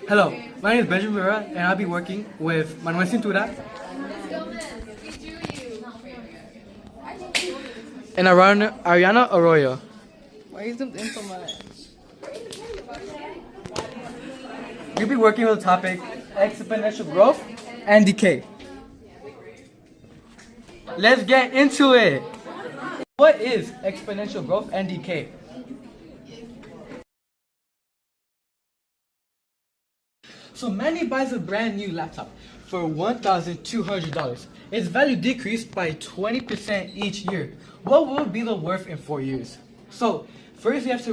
Hello, my name is Benjamin Rivera, and I'll be working with Manuel Cintura and Ariana Arroyo. Why you zoomed in so much? We'll be working with the topic exponential growth and decay. Let's get into it. What is exponential growth and decay? So Manny buys a brand new laptop for $1,200. Its value decreased by 20% each year. What will be the worth in 4 years? So first we have to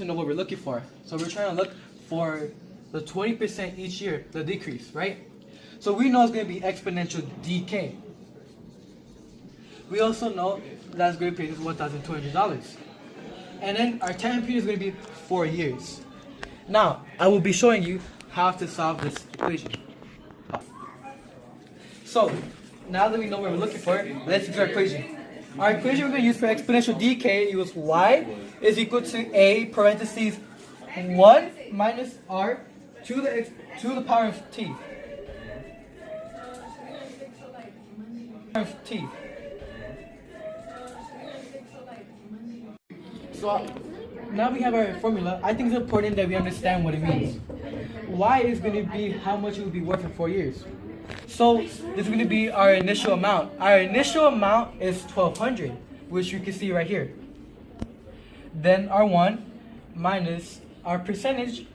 know what we're looking for. So we're trying to look for the 20% each year, the decrease, right? So we know it's going to be exponential decay. We also know that's going to pay us $1,200. And then our time period is going to be 4 years. Now, I will be showing you how to solve this equation. So, now that we know what we're looking for, let's use our equation. Our equation we're going to use for exponential decay is y is equal to a parentheses 1 minus r to the power of t. So now we have our formula. I think it's important that we understand what it means. Y is going to be how much it will be worth in 4 years. So this is going to be our initial amount. Our initial amount is 1,200, which you can see right here. Then our 1 minus our percentage,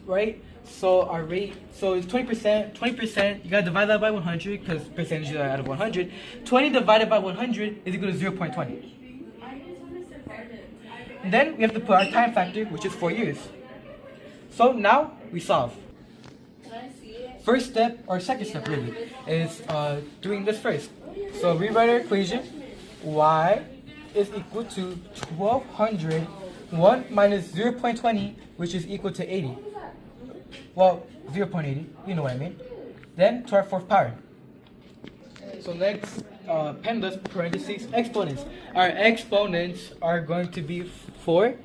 right? So our rate, so it's 20%. 20%, you got to divide that by 100 because percentages are out of 100. 20 divided by 100 is equal to 0.20. Then we have to put our time factor, which is 4 years. So now we solve. First step, or second step really, is doing this first. So rewrite our equation. Y is equal to 1,200, 1 minus 0.20, which is equal to 80. Well, 0.80, you know what I mean. Then to our fourth power. So next, pandas, parentheses, exponents. Our exponents are going to be for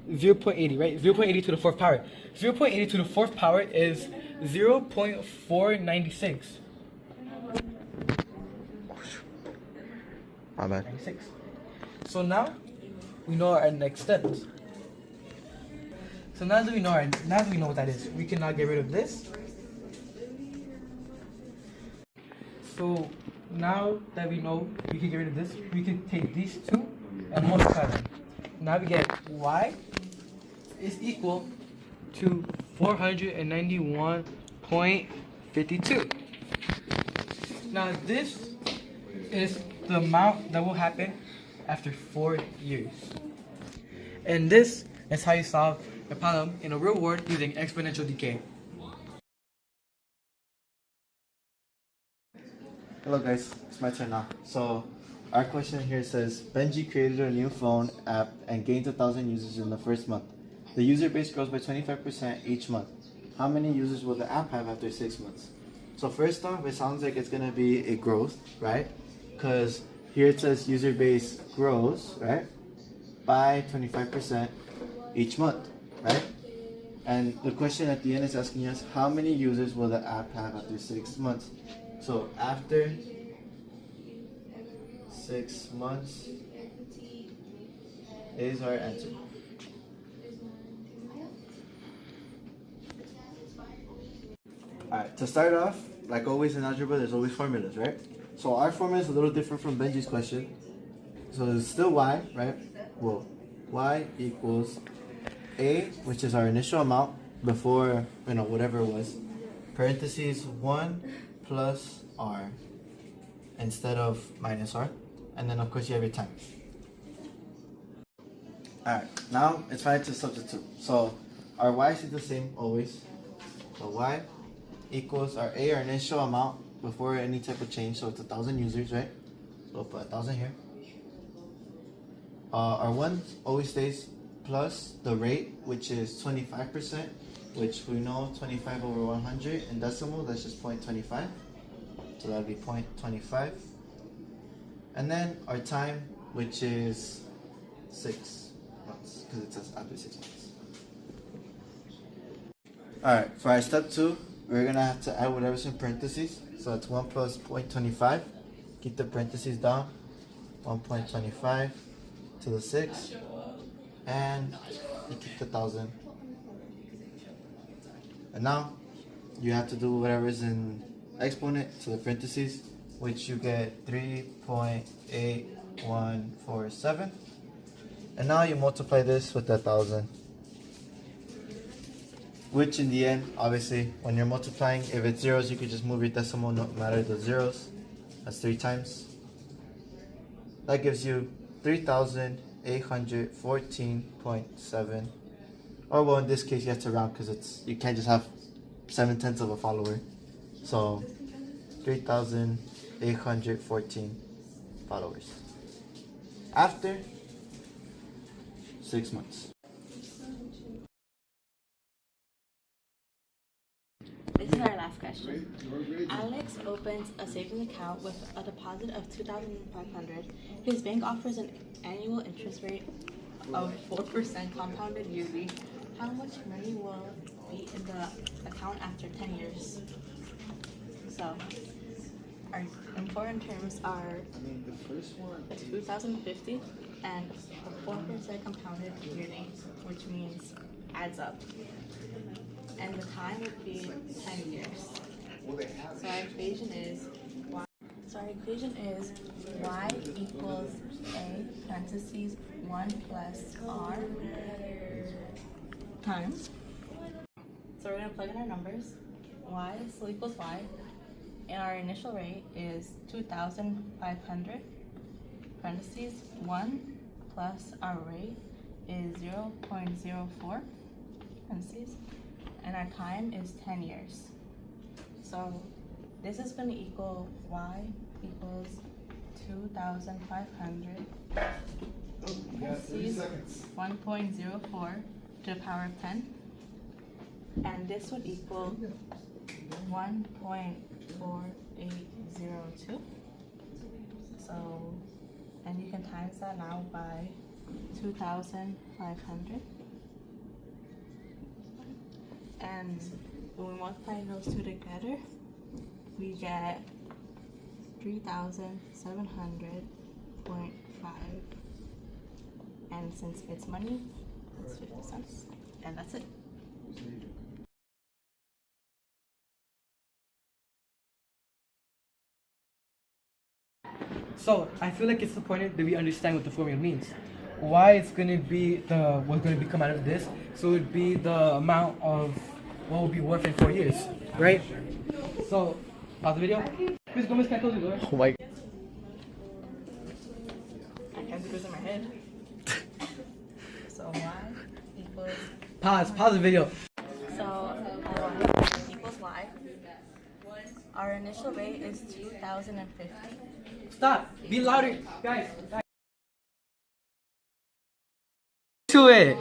0.80, right? 0.80 to the fourth power. 0.80 to the fourth power is 0.496. My bad. 96. So now we know our next steps. So now that we know what that is, we can now get rid of this. So now that we know we can get rid of this, we can take these two and multiply them. Now we get y is equal to 491.52. Now this is the amount that will happen after 4 years. And this is how you solve a problem in a real world using exponential decay. Hello guys, it's my turn now. So our question here says Benji created a new phone app and gained 1,000 users in the first month. The user base grows by 25% each month. How many users will the app have after 6 months? So first off, it sounds like it's gonna be a growth, right? Because here it says user base grows, right, by 25% each month, right? And the question at the end is asking us how many users will the app have after 6 months? So after 6 months is our answer. Alright, to start off, like always in algebra, there's always formulas, right? So our formula is a little different from Benji's question. So it's still y, right? Well, y equals a, which is our initial amount before, whatever it was, parentheses 1 plus r instead of minus r, and then of course you have your time. Alright, now it's time to substitute. So our y is the same always. So y equals our a, our initial amount before any type of change, so it's 1,000 users, right? So we'll put 1,000 here. Our 1 always stays plus the rate, which is 25%, which we know 25 over 100 in decimal, that's just 0.25. So that would be 0.25. And then our time, which is 6 months, because it says after 6 months. Alright, for our step 2, we're gonna have to add whatever's in parentheses. So it's 1 plus 0.25. Keep the parentheses down. 1.25 to the 6. And you keep the 1,000. And now you have to do whatever's in exponent to the parentheses, which you get 3.8147. And now you multiply this with 1,000. Which in the end, obviously, when you're multiplying, if it's zeros, you could just move your decimal, no matter the zeros. That's 3 times. That gives you 3,814.7. Or well, in this case, you have to round because you can't just have 7/10 of a follower. So 3,814 followers. After 6 months. This is our last question. Alex opens a savings account with a deposit of $2,500. His bank offers an annual interest rate of 4% compounded yearly. How much money will be in the account after 10 years? So, our important terms are 2,050 and 4% compounded yearly, which means adds up. And the time would be 10 years. So our equation is y equals a parentheses 1 plus r times. So we're going to plug in our numbers. Y still equals y. And our initial rate is 2,500 parentheses 1 plus our rate is 0.04 parentheses. And our time is 10 years. So this is going to equal y equals 2,500 parentheses 1.04 to the power of 10. And this would equal 1.4802. So, and you can times that now by 2,500. And when we multiply those two together, we get 3,700.5. And since it's money, it's 50 cents. And that's it. So I feel like it's important that we understand what the formula means. Y is going to be what's going to come out of this. So it would be the amount of what will be worth in 4 years, right? So pause the video. Miss Gomez, can I close the door? Oh my. I can't do this in my head. So y equals. Pause the video. So y equals y. Our initial rate is 2,050. Stop. Be louder, guys. To it.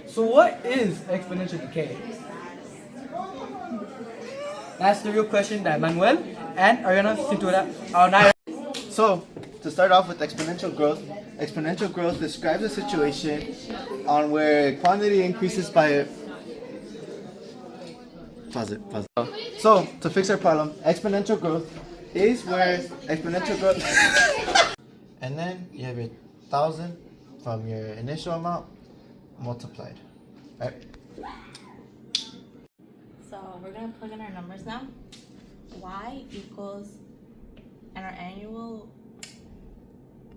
So what is exponential decay? That's the real question that Manuel and Ariana So, to start off with exponential growth describes a situation on where quantity increases by Pause it. So, to fix our problem, exponential growth is where exponential growth and then you have your 1,000 from your initial amount multiplied. Right? So we're going to plug in our numbers now. Y equals, and our annual